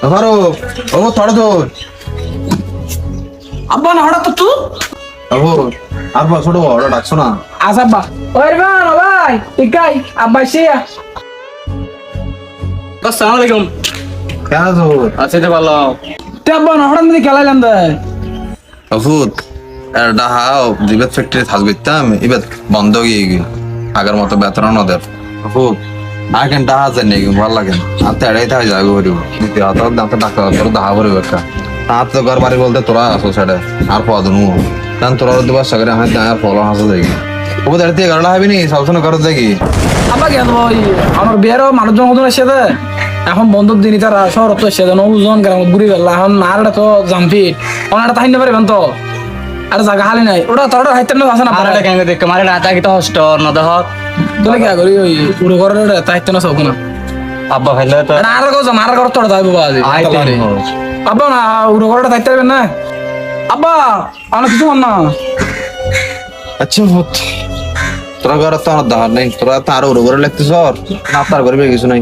ধরো ও থড় ধর আব্বা না হঠাৎ তো তুই আবু আর বা ছোট ওরা ডাকছো না আস আব্বা ওই রিবান ও ভাই ইকাই আব্বা শিয়া আসসালামু আলাইকুম। কেন তো আছি তো ভালো। তে আব্বা না হঠাৎ দিয়ে খেলাইলাম দে অভূত এটা হাও জিবেত ফ্যাক্টরি থাকবিতাম ইবেত বন্ধ গিয়ে গিয়ে আগের মতো বেতন নদের অভূত আগে ডাহা জানি কি ভালো লাগে আর তেড়াই থাকে যাবে করিব দ্বিতীয় হাত দাঁত ডাক্তার তোর দাহা করিব একটা আর তো ঘর বাড়ি বলতে তোরা আসো সেটা আর পদ নু কারণ তোরা দিবা সাগরে হাত আর ফল হাসো দেখি ও দাঁড়িয়ে গাড়া হবি নি সবসময় ঘর দেখি আব্বা কেন ওই আমার বিয়েরও মানুষজন মতন এসে দে এখন বন্ধুক দিনই তারা শহর তো এসে দেন ওজন গ্রামত ঘুরি ফেললা এখন আর তো জাম্পিট ওনাটা তাহিন না পারিবেন তো আর জায়গা হালি নাই ওটা তোর হাইতে না আছে না আরে কেন দেখ মারে না তাকি তো হস্ট ন দেখ তুই কি করি ওই পুরো ঘরের তাহিতে না সব না আব্বা ভাইলে তো আর গো মার ঘর তোর যাইবো বাজি আব্বা না পুরো ঘরটা তাইতে পারবেন না আব্বা আমার কিছু মন না আচ্ছা হত তোরা ঘর তো আমার দাহার নাই তোরা তার ওরে লাগতে সর না তার ঘরে কিছু নাই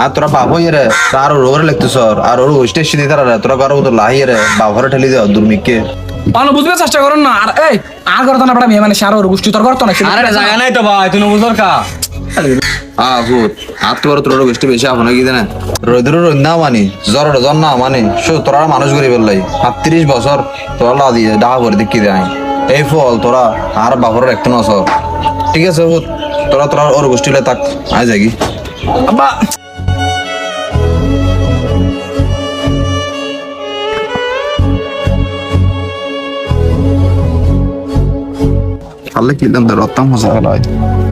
আর তোরা বাপ হইয়ে রে তার ওরে লাগতে সর আর ওর স্টেশন দিতে রে তোরা ঘর তো লাহিয়ে রে বাপ ঘরে ঠেলি দেওয়া দুর্মিককে পানো বুঝবে চেষ্টা করুন না আর এই আর ঘর তো না পড়া মেয়ে মানে সার ওর গোষ্ঠী তোর ঘর তো না আরে জায়গা নাই তো ভাই তুই বুঝর কা ভূত আর তোর তোর গোষ্ঠী বেশি আপনা কি জানে রোদ্র রোদ না মানি জ্বর জ্বর না মানে তোরা মানুষ করে ফেললাই ৩৭ বছর তোরা লা দিয়ে ডাহা করে দেখি দেয় এই ফল তোরা আর বাপরের একটু নস ঠিক আছে ভূত তোরা তোরা ওর গোষ্ঠীলে তাক আয় যাগি আব্বা তাহলে কি রত্তাম মজা হয়